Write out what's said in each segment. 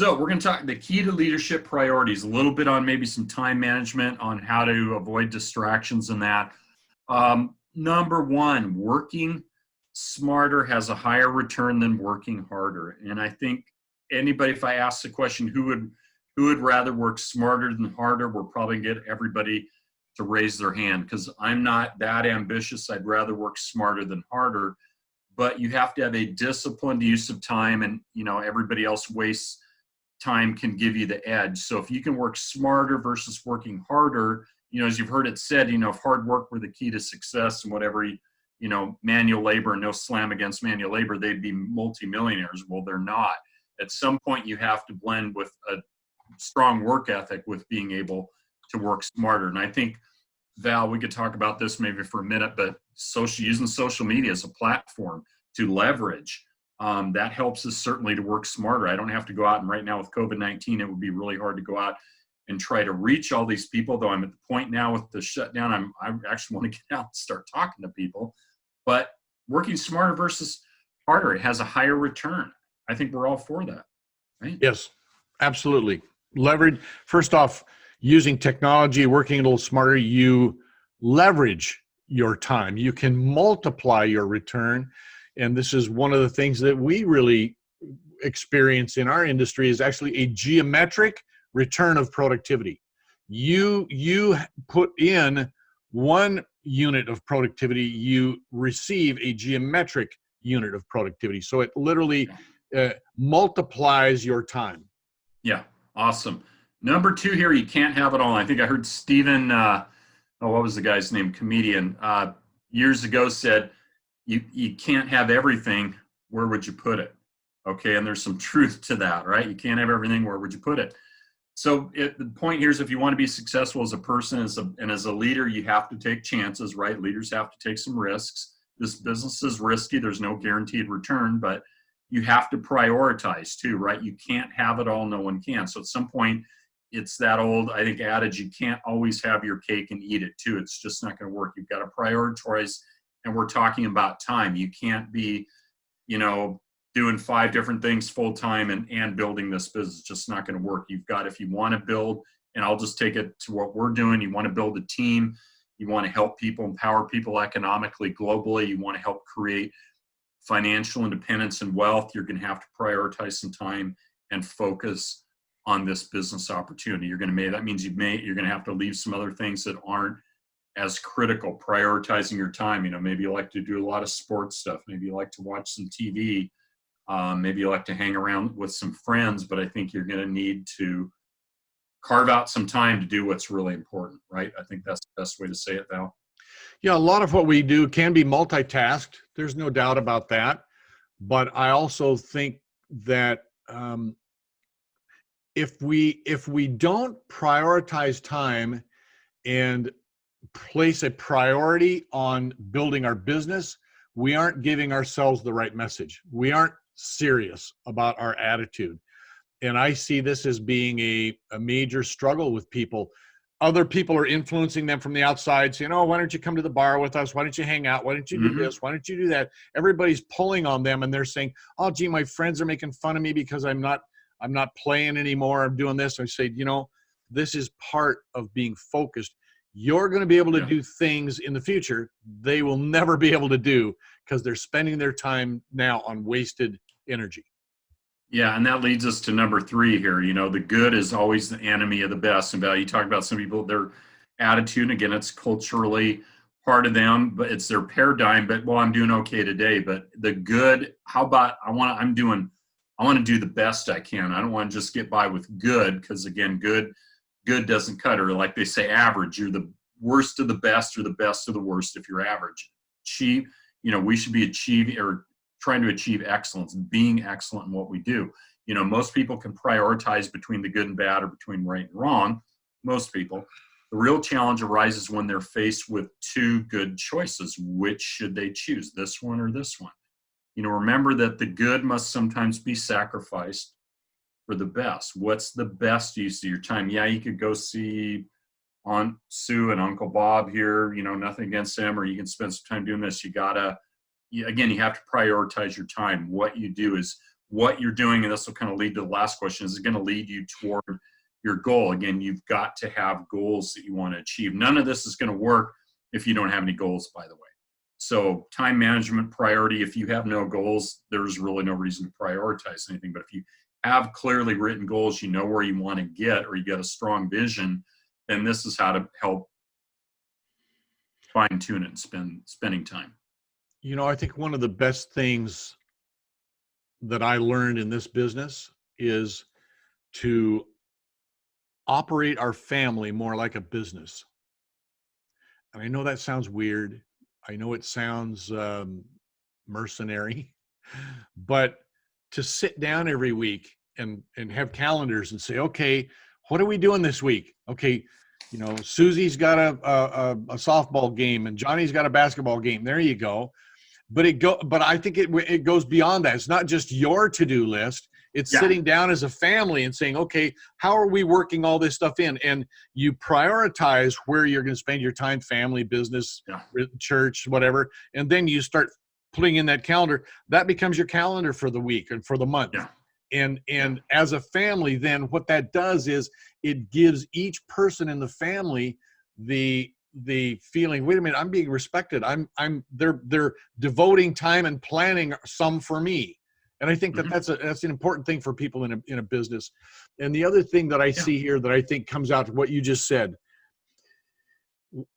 So we're going to talk the key to leadership priorities, a little bit on maybe some time management, on how to avoid distractions and that. Number one, working smarter has a higher return than working harder. And I think anybody, if I ask the question, who would rather work smarter than harder, we'll probably get everybody to raise their hand, because I'm not that ambitious. I'd rather work smarter than harder. But you have to have a disciplined use of time, and everybody else wastes time can give you the edge. So if you can work smarter versus working harder, as you've heard it said, if hard work were the key to success and whatever, manual labor, no slam against manual labor, they'd be multimillionaires. Well, they're not. At some point, you have to blend with a strong work ethic with being able to work smarter. And I think, Val, we could talk about this maybe for a minute, but using social media as a platform to leverage, that helps us certainly to work smarter. I don't have to go out, and right now with COVID-19, it would be really hard to go out and try to reach all these people, though I'm at the point now with the shutdown, I actually want to get out and start talking to people. But working smarter versus harder, it has a higher return. I think we're all for that, right? Yes, absolutely. Leverage, first off, using technology, working a little smarter, you leverage your time. You can multiply your return. And this is one of the things that we really experience in our industry, is actually a geometric return of productivity. You put in 1 unit of productivity, you receive a geometric unit of productivity. So it literally multiplies your time. Yeah, awesome. Number 2 here, you can't have it all. I think I heard Stephen, what was the guy's name? Comedian, years ago said, you can't have everything. Where would you put it? Okay, and there's some truth to that, right? You can't have everything. Where would you put it? So the point here is, if you want to be successful as a person and as a leader, you have to take chances, right? Leaders have to take some risks. This business is risky. There's no guaranteed return, but you have to prioritize too, right? You can't have it all. No one can. So at some point, it's that old, I think, adage, you can't always have your cake and eat it too. It's just not going to work. You've got to prioritize. And we're talking about time. You can't be, doing 5 different things full time and building this business. It's just not going to work. You've got, if you want to build, and I'll just take it to what we're doing, you want to build a team, you want to help people, empower people economically, globally, you want to help create financial independence and wealth, you're going to have to prioritize some time and focus on this business opportunity. That means you're going to have to leave some other things that aren't as critical. Prioritizing your time. Maybe you like to do a lot of sports stuff. Maybe you like to watch some TV. Maybe you like to hang around with some friends, but I think you're going to need to carve out some time to do what's really important, right? I think that's the best way to say it, Val. Yeah, a lot of what we do can be multitasked. There's no doubt about that. But I also think that if we don't prioritize time and place a priority on building our business, we aren't giving ourselves the right message. We aren't serious about our attitude. And I see this as being a major struggle with people. Other people are influencing them from the outside, saying, why don't you come to the bar with us? Why don't you hang out? Why don't you do this? Why don't you do that? Everybody's pulling on them, and they're saying, oh, gee, my friends are making fun of me because I'm not playing anymore. I'm doing this. I say, this is part of being focused. You're going to be able to do things in the future they will never be able to do because they're spending their time now on wasted energy. Yeah, and that leads us to number 3 here. The good is always the enemy of the best. And Val, you talk about some people, their attitude, and again, it's culturally part of them, but it's their paradigm. But, well, I'm doing okay today. But the good, how about I want to do the best I can. I don't want to just get by with good, because again, good doesn't cut, or like they say, average. You're the worst of the best or the best of the worst if you're average. We should be achieving or trying to achieve excellence, being excellent in what we do. Most people can prioritize between the good and bad or between right and wrong. Most people. The real challenge arises when they're faced with 2 good choices. Which should they choose, this one or this one? Remember that the good must sometimes be sacrificed for the best. What's the best use of your time? Yeah, you could go see Aunt Sue and Uncle Bob here, nothing against them, or you can spend some time doing this. You have to prioritize your time. What you do is what you're doing, and this will kind of lead to the last question, is it going to lead you toward your goal? Again, you've got to have goals that you want to achieve. None of this is going to work if you don't have any goals, by the way. So time management priority, if you have no goals, there's really no reason to prioritize anything. But if you have clearly written goals, you know where you want to get, or you got a strong vision, then this is how to help fine tune it and spending time. You know, I think one of the best things that I learned in this business is to operate our family more like a business. And I know that sounds weird. I know it sounds mercenary, but to sit down every week and have calendars and say, okay, what are we doing this week? Okay, you know, Susie's got a softball game and Johnny's got a basketball game. There you go. But I think it goes beyond that. It's not just your to-do list. It's sitting down as a family and saying, okay, how are we working all this stuff in? And you prioritize where you're going to spend your time, family, business, church, whatever. And then you start putting in that calendar. That becomes your calendar for the week and for the month. Yeah. And as a family, then what that does is it gives each person in the family the feeling, wait a minute, I'm being respected. They're devoting time and planning some for me. And I think that that's an important thing for people in a business. And the other thing that I see here that I think comes out to what you just said,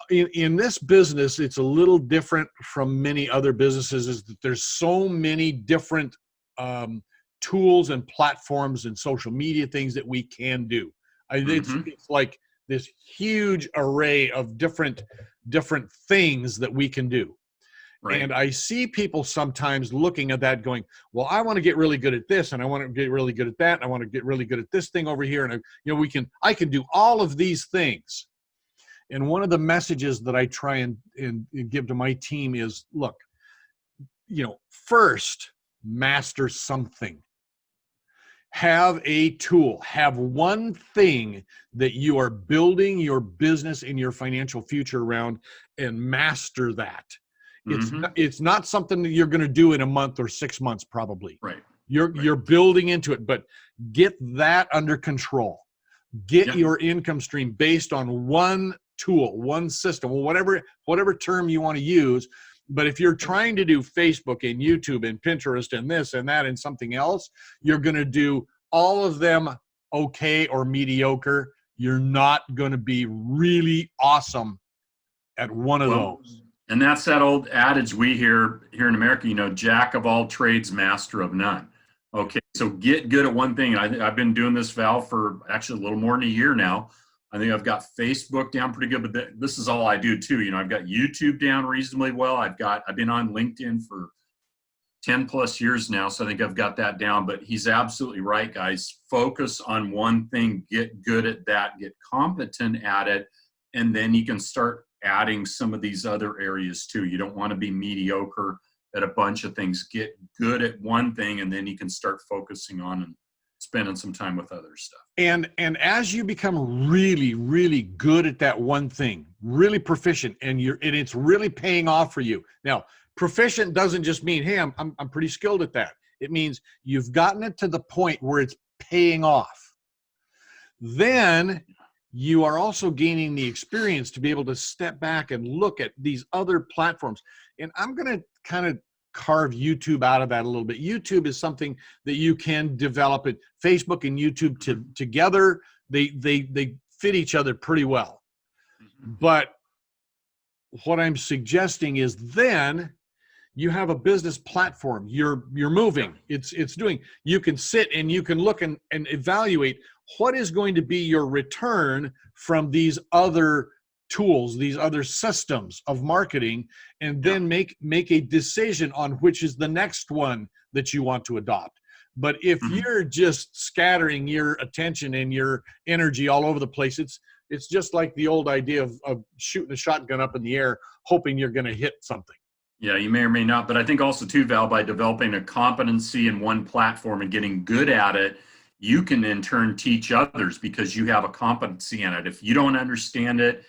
in this business, it's a little different from many other businesses, is that there's so many different tools and platforms and social media things that we can do. It's like this huge array of different things that we can do. Right. And I see people sometimes looking at that going, well, I want to get really good at this, and I want to get really good at that, and I want to get really good at this thing over here. And I can do all of these things. And one of the messages that I try and give to my team is, look, first master something. Have a tool, have one thing that you are building your business and your financial future around, and master that. It's not something that you're going to do in a month or 6 months, probably. Right. You're building into it, but get that under control. Get your income stream based on one tool, one system, whatever term you want to use. But if you're trying to do Facebook and YouTube and Pinterest and this and that and something else, you're going to do all of them okay or mediocre. You're not going to be really awesome at one of those. And that's that old adage we hear here in America, jack of all trades, master of none. Okay, so get good at one thing. I've been doing this, Val, for actually a little more than a year now. I think I've got Facebook down pretty good, but this is all I do too. I've got YouTube down reasonably well. I've been on LinkedIn for 10 plus years now, so I think I've got that down. But he's absolutely right, guys. Focus on one thing, get good at that, get competent at it, and then you can start adding some of these other areas too. You don't want to be mediocre at a bunch of things. Get good at one thing, and then you can start focusing on and spending some time with other stuff. And as you become really, really good at that one thing, really proficient, and it's really paying off for you. Now, proficient doesn't just mean, hey, I'm pretty skilled at that. It means you've gotten it to the point where it's paying off. Then you are also gaining the experience to be able to step back and look at these other platforms. And I'm going to kind of carve YouTube out of that a little bit. YouTube is something that you can develop. It Facebook and YouTube together, they fit each other pretty well. But what I'm suggesting is then you have a business platform. You're moving. It's doing. You can sit and you can look and evaluate what is going to be your return from these other tools, these other systems of marketing, and then make a decision on which is the next one that you want to adopt. But if you're just scattering your attention and your energy all over the place, it's just like the old idea of shooting a shotgun up in the air, hoping you're going to hit something. Yeah, you may or may not. But I think also too, Val, by developing a competency in one platform and getting good at it, you can in turn teach others because you have a competency in it. If you don't understand it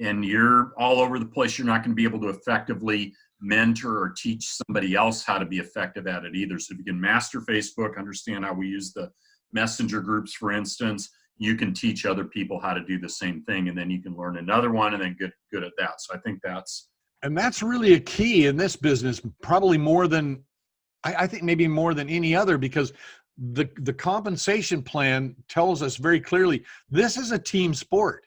and you're all over the place, you're not going to be able to effectively mentor or teach somebody else how to be effective at it either. So if you can master Facebook, understand how we use the messenger groups, for instance, you can teach other people how to do the same thing, and then you can learn another one and then get good at that. So I think that's really a key in this business, probably more than, I think maybe more than any other, because the compensation plan tells us very clearly, this is a team sport.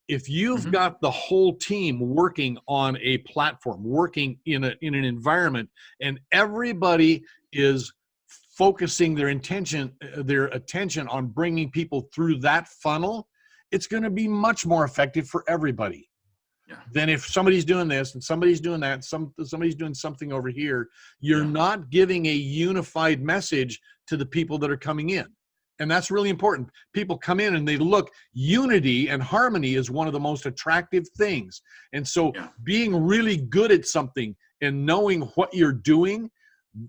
If you've got the whole team working on a platform, working in an environment, and everybody is focusing their attention on bringing people through that funnel, it's going to be much more effective for everybody. Yeah. Than if somebody's doing this and somebody's doing that, somebody's doing something over here. You're not giving a unified message to the people that are coming in. And that's really important. People come in and they look, unity and harmony is one of the most attractive things. And so being really good at something and knowing what you're doing,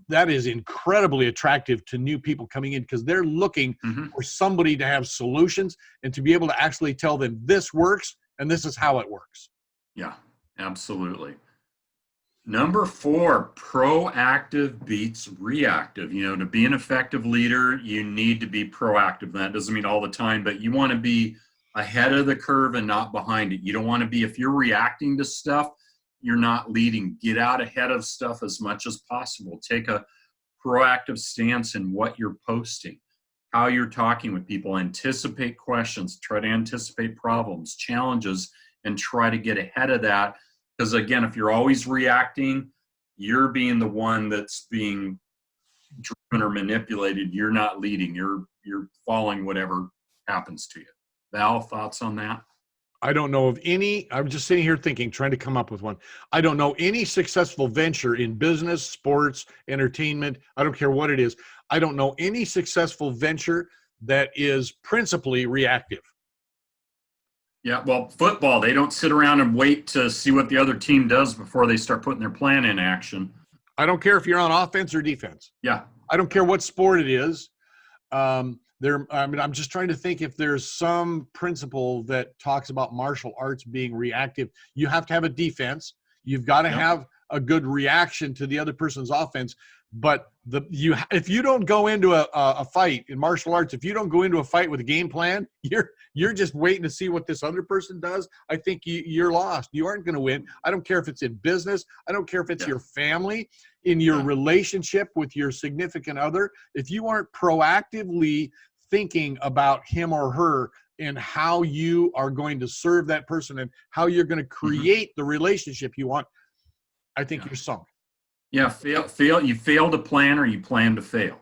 that is incredibly attractive to new people coming in, because they're looking for somebody to have solutions and to be able to actually tell them this works and this is how it works. Yeah, absolutely. Number 4, proactive beats reactive. You know, to be an effective leader, you need to be proactive. That doesn't mean all the time, but you want to be ahead of the curve and not behind it. You don't want to be, if you're reacting to stuff, you're not leading. Get out ahead of stuff as much as possible. Take a proactive stance in what you're posting, how you're talking with people. Anticipate questions, try to anticipate problems, challenges, and try to get ahead of that. Because again, if you're always reacting, you're being the one that's being driven or manipulated. You're not leading. You're following whatever happens to you. Val, thoughts on that? I don't know of any, I'm just sitting here thinking, trying to come up with one. I don't know any successful venture in business, sports, entertainment. I don't care what it is. I don't know any successful venture that is principally reactive. Yeah, well, football, they don't sit around and wait to see what the other team does before they start putting their plan in action. I don't care if you're on offense or defense. Yeah. I don't care what sport it is. I'm just trying to think if there's some principle that talks about martial arts being reactive. You have to have a defense. You've got to have a good reaction to the other person's offense. But if you don't go into a fight in martial arts, if you don't go into a fight with a game plan, you're just waiting to see what this other person does. I think you're lost. You aren't going to win. I don't care if it's in business. I don't care if it's your family, in your relationship with your significant other. If you aren't proactively thinking about him or her and how you are going to serve that person and how you're going to create the relationship you want, I think you're sunk. Yeah, you fail to plan, or you plan to fail.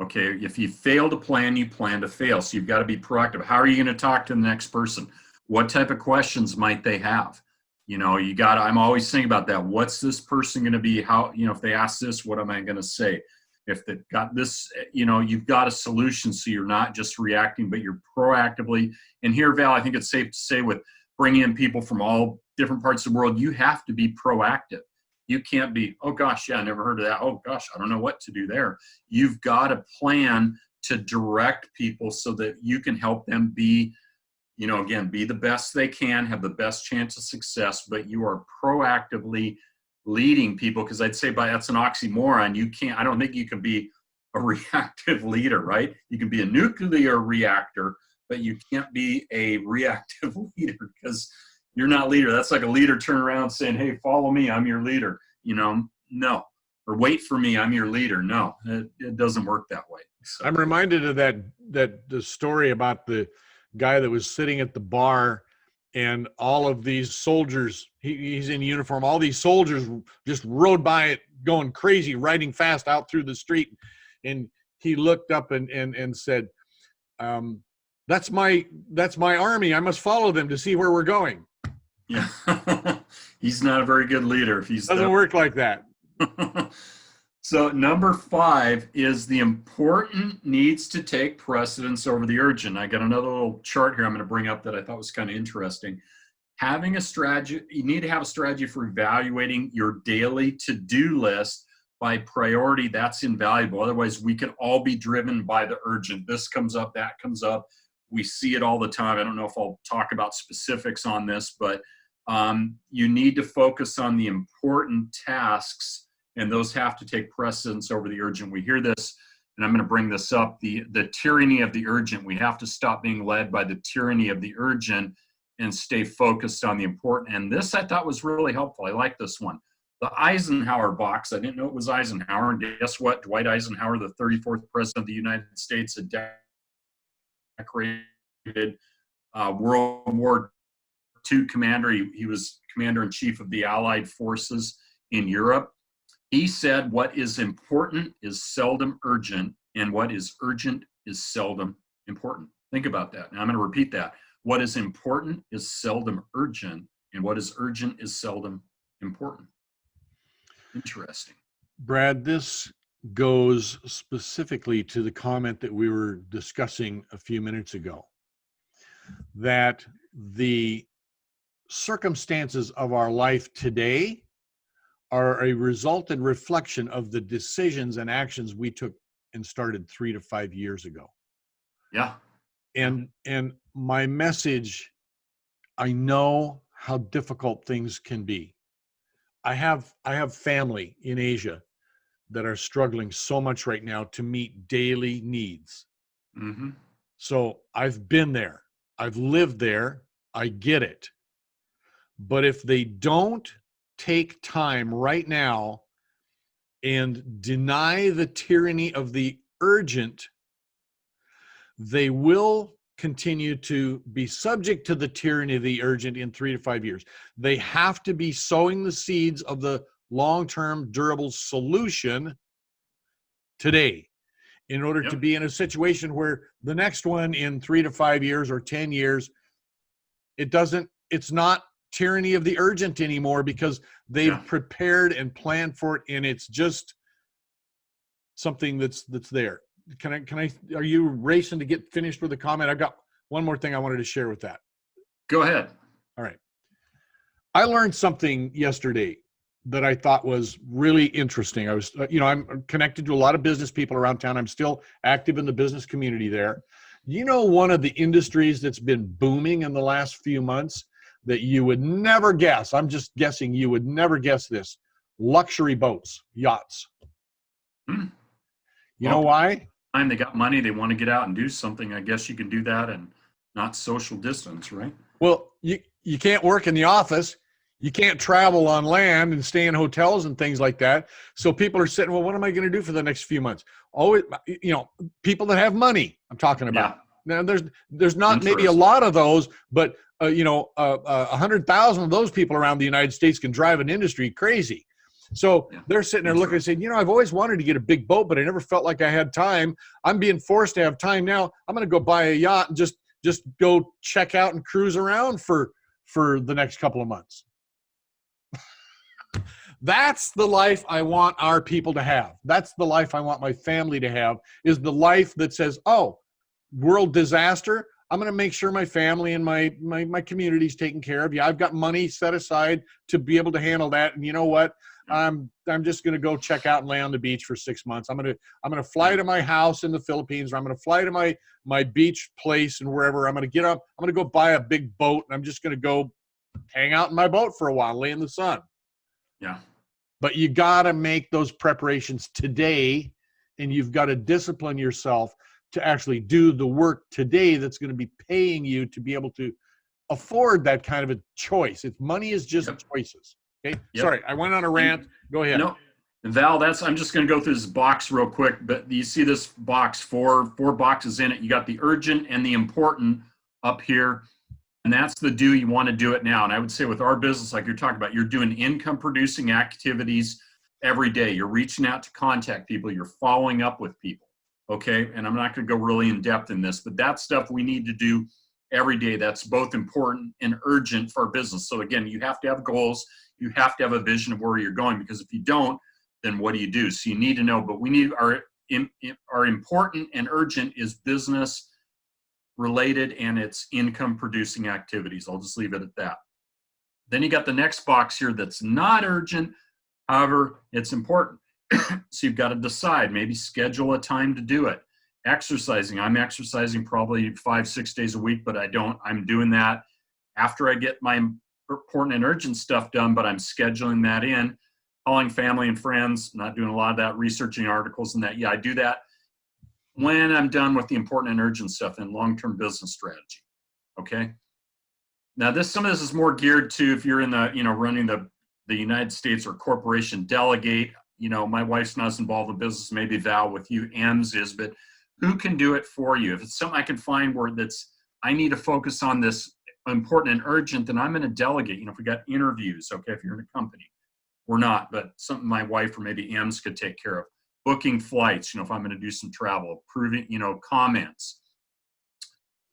Okay, if you fail to plan, you plan to fail. So you've got to be proactive. How are you going to talk to the next person? What type of questions might they have? You know, I'm always thinking about that. What's this person going to be? How, if they ask this, what am I going to say? If they've got this, you've got a solution. So you're not just reacting, but you're proactively. And here, Val, I think it's safe to say, with bringing in people from all different parts of the world, you have to be proactive. You can't be, oh gosh, I never heard of that. Oh gosh, I don't know what to do there. You've got a plan to direct people so that you can help them be, again, be the best they can, have the best chance of success, but you are proactively leading people. Because I'd say that's an oxymoron. I don't think you can be a reactive leader, right? You can be a nuclear reactor, but you can't be a reactive leader, because you're not leader. That's like a leader turning around saying, hey, follow me, I'm your leader. No. Or wait for me, I'm your leader. No, it doesn't work that way. So. I'm reminded of the story about the guy that was sitting at the bar, and all of these soldiers, he's in uniform, all these soldiers just rode by it going crazy, riding fast out through the street. And he looked up and said, that's my army. I must follow them to see where we're going. Yeah, he's not a very good leader. If doesn't work like that. So number 5 is the important needs to take precedence over the urgent. I got another little chart here I'm going to bring up that I thought was kind of interesting. Having a strategy, you need to have a strategy for evaluating your daily to-do list by priority. That's invaluable. Otherwise, we could all be driven by the urgent. This comes up, that comes up. We see it all the time. I don't know if I'll talk about specifics on this, but You need to focus on the important tasks, and those have to take precedence over the urgent. We hear this, and I'm going to bring this up, the tyranny of the urgent. We have to stop being led by the tyranny of the urgent and stay focused on the important. And this I thought was really helpful. I like this one. The Eisenhower Box. I didn't know it was Eisenhower. And guess what? Dwight Eisenhower, the 34th President of the United States, a decorated World War II commander. He was commander-in-chief of the Allied forces in Europe. He said, what is important is seldom urgent, and what is urgent is seldom important. Think about that. Now I'm going to repeat that. What is important is seldom urgent, and what is urgent is seldom important. Interesting. Brad, this goes specifically to the comment that we were discussing a few minutes ago, that the circumstances of our life today are a result and reflection of the decisions and actions we took and started 3 to 5 years ago. Yeah. And my message, I know how difficult things can be. I have family in Asia that are struggling so much right now to meet daily needs. Mm-hmm. So I've been there. I've lived there. I get it. But if they don't take time right now and deny the tyranny of the urgent, they will continue to be subject to the tyranny of the urgent in 3 to 5 years. They have to be sowing the seeds of the long-term durable solution today in order to be in a situation where the next one in 3 to 5 years or 10 years, it's not tyranny of the urgent anymore, because they've prepared and planned for it, and it's just something that's there. Are you racing to get finished with the comment? I've got one more thing I wanted to share with that. Go ahead. All right. I learned something yesterday that I thought was really interesting. I was, I'm connected to a lot of business people around town. I'm still active in the business community there. One of the industries that's been booming in the last few months that you would never guess, I'm just guessing you would never guess this: luxury boats, yachts. You know why? They got money, they want to get out and do something. I guess you can do that and not social distance, right? Well, you can't work in the office. You can't travel on land and stay in hotels and things like that. So people are sitting, well, what am I going to do for the next few months? Oh, people that have money, I'm talking about. Now, there's not maybe a lot of those, but 100,000 of those people around the United States can drive an industry crazy. So they're sitting there looking and saying, I've always wanted to get a big boat, but I never felt like I had time. I'm being forced to have time now. I'm going to go buy a yacht and just go check out and cruise around for the next couple of months. That's the life I want our people to have. That's the life I want my family to have, is the life that says, oh, world disaster, I'm going to make sure my family and my community is taken care of. Yeah, I've got money set aside to be able to handle that. And you know what? I'm just going to go check out and lay on the beach for 6 months. I'm going to fly to my house in the Philippines, or I'm going to fly to my beach place and wherever. I'm going to get up. I'm going to go buy a big boat, and I'm just going to go hang out in my boat for a while, lay in the sun. Yeah. But you got to make those preparations today, and you've got to discipline yourself to actually do the work today that's going to be paying you to be able to afford that kind of a choice. If money is just choices. Okay. Sorry, I went on a rant. Go ahead. No, Val, I'm just going to go through this box real quick, but you see this box, four boxes in it. You got the urgent and the important up here, and that's the do. You want to do it now. And I would say with our business, like you're talking about, you're doing income producing activities every day. You're reaching out to contact people. You're following up with people. Okay. And I'm not going to go really in depth in this, but that's stuff we need to do every day. That's both important and urgent for our business. So again, you have to have goals. You have to have a vision of where you're going, because if you don't, then what do you do? So you need to know, but we need our important and urgent is business related, and it's income producing activities. I'll just leave it at that. Then you got the next box here that's not urgent. However, it's important. So you've got to decide, maybe schedule a time to do it. Exercising. I'm exercising probably 5-6 days a week, but I'm doing that after I get my important and urgent stuff done, but I'm scheduling that in, calling family and friends, not doing a lot of that, researching articles and that. Yeah, I do that when I'm done with the important and urgent stuff and long-term business strategy. Okay. Now some of this is more geared to if you're in the, running the United States or corporation, delegate. My wife's not as involved in business, maybe Val with you, AMS is, but who can do it for you? If it's something I can find where I need to focus on this important and urgent, then I'm going to delegate. If we got interviews, okay, if you're in a company, we're not, but something my wife or maybe AMS could take care of. Booking flights, if I'm going to do some travel, approving, comments.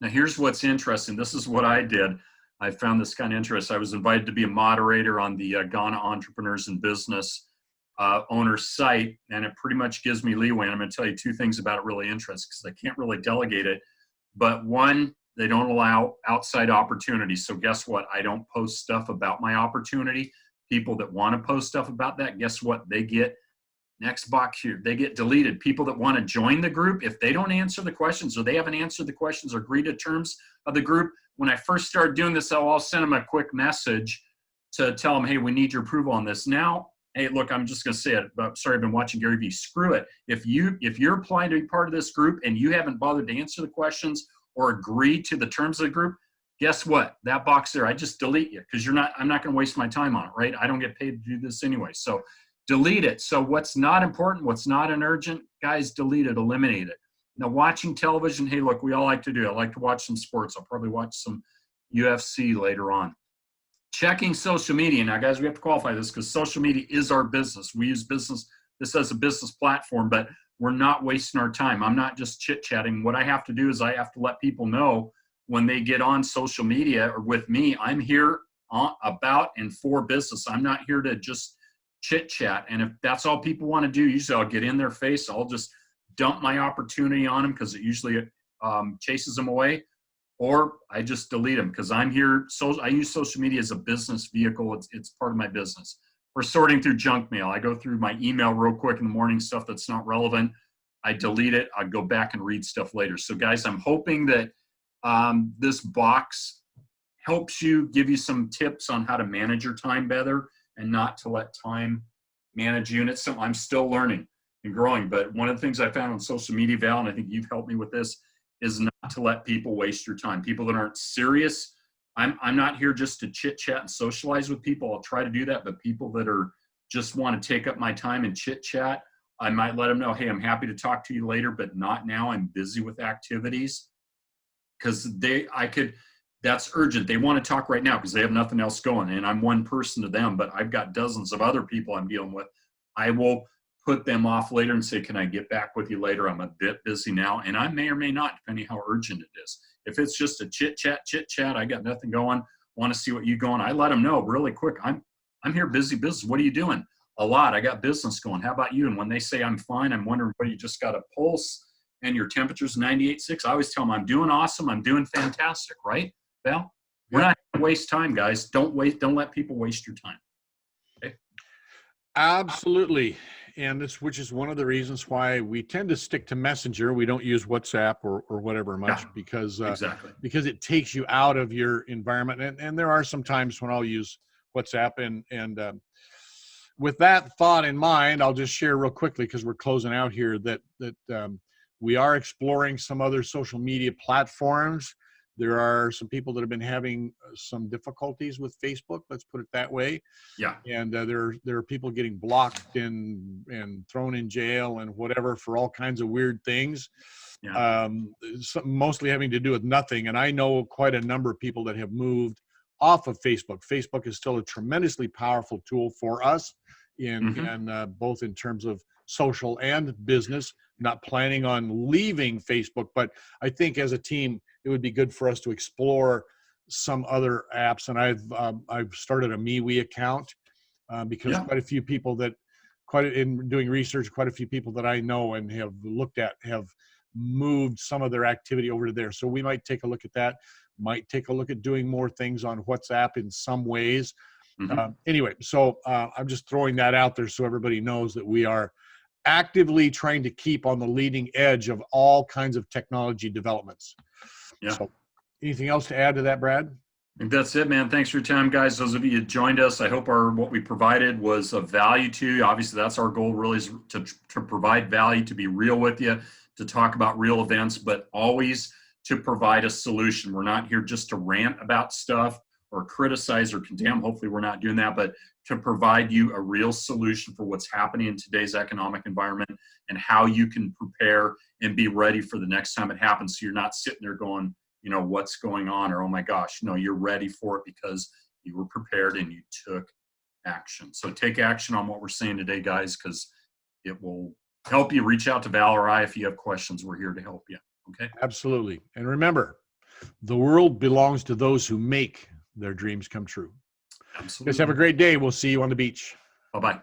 Now here's what's interesting. This is what I did. I found this kind of interesting. I was invited to be a moderator on the Ghana Entrepreneurs in Business owner's site, and it pretty much gives me leeway. And I'm going to tell you two things about it really interesting because I can't really delegate it. But one, they don't allow outside opportunities. So guess what? I don't post stuff about my opportunity. People that want to post stuff about that, guess what? They get, next box here, they get deleted. People that want to join the group, if they don't answer the questions or they haven't answered the questions or agree to terms of the group, when I first started doing this, I'll send them a quick message to tell them, hey, we need your approval on this. Now, hey, look, I'm just going to say it, but sorry, I've been watching Gary Vee. Screw it. If you're applying to be part of this group and you haven't bothered to answer the questions or agree to the terms of the group, guess what? That box there, I just delete you because I'm not going to waste my time on it, right? I don't get paid to do this anyway. So delete it. So what's not important, what's not an urgent, guys, delete it, eliminate it. Now, watching television, hey, look, we all like to do it. I like to watch some sports. I'll probably watch some UFC later on. Checking social media. Now, guys, we have to qualify this because social media is our business. We use this as a business platform, but we're not wasting our time. I'm not just chit-chatting. What I have to do is I have to let people know when they get on social media or with me, I'm here about and for business. I'm not here to just chit-chat. And if that's all people want to do, usually I'll get in their face. I'll just dump my opportunity on them because it usually chases them away, or I just delete them because I'm here. So I use social media as a business vehicle. It's part of my business. We're sorting through junk mail. I go through my email real quick in the morning, stuff that's not relevant. I delete it. I go back and read stuff later. So guys, I'm hoping that this box helps you, give you some tips on how to manage your time better and not to let time manage you. And it's something I'm still learning and growing. But one of the things I found on social media, Val, and I think you've helped me with this, is not to let people waste your time. People that aren't serious. I'm not here just to chit chat and socialize with people. I'll try to do that, but people that are just want to take up my time and chit chat, I might let them know, hey, I'm happy to talk to you later, but not now. I'm busy with activities because that's urgent. They want to talk right now because they have nothing else going. And I'm one person to them, but I've got dozens of other people I'm dealing with. I will put them off later and say, can I get back with you later? I'm a bit busy now. And I may or may not, depending how urgent it is. If it's just a chit chat, I got nothing going, want to see what you going, I let them know really quick. I'm here busy business. What are you doing? A lot. I got business going. How about you? And when they say I'm fine, I'm wondering, what, you just got a pulse and your temperature's 98.6. I always tell them I'm doing awesome. I'm doing fantastic. Right, Val? We're not going to waste time, guys. Don't let people waste your time. Okay? Absolutely. And which is one of the reasons why we tend to stick to Messenger. We don't use WhatsApp or whatever much, because it takes you out of your environment. And there are some times when I'll use WhatsApp. And with that thought in mind, I'll just share real quickly, because we're closing out here, that we are exploring some other social media platforms. There are some people that have been having some difficulties with Facebook, let's put it that way. Yeah. And there are people getting blocked and thrown in jail and whatever for all kinds of weird things. Yeah. Mostly having to do with nothing. And I know quite a number of people that have moved off of Facebook. Facebook is still a tremendously powerful tool for us in both in terms of social and business. Not planning on leaving Facebook, but I think as a team, it would be good for us to explore some other apps. And I've started a MeWe account because quite a few people in doing research, quite a few people that I know and have looked at have moved some of their activity over to there. So we might take a look at that, might take a look at doing more things on WhatsApp in some ways. Anyway, so I'm just throwing that out there so everybody knows that we are actively trying to keep on the leading edge of all kinds of technology developments. Yeah. So anything else to add to that, Brad? I think that's it, man. Thanks for your time, guys. Those of you who joined us, I hope what we provided was of value to you. Obviously, that's our goal, really, is to provide value, to be real with you, to talk about real events, but always to provide a solution. We're not here just to rant about stuff or criticize or condemn. Hopefully, we're not doing that, but to provide you a real solution for what's happening in today's economic environment and how you can prepare and be ready for the next time it happens, so you're not sitting there going, you know, what's going on, or, oh my gosh, no, you're ready for it because you were prepared and you took action. So take action on what we're saying today, guys, because it will help you. Reach out to Val or I if you have questions. We're here to help you. Okay? Absolutely. And remember, the world belongs to those who make their dreams come true. Absolutely. Guys, have a great day. We'll see you on the beach. Bye-bye.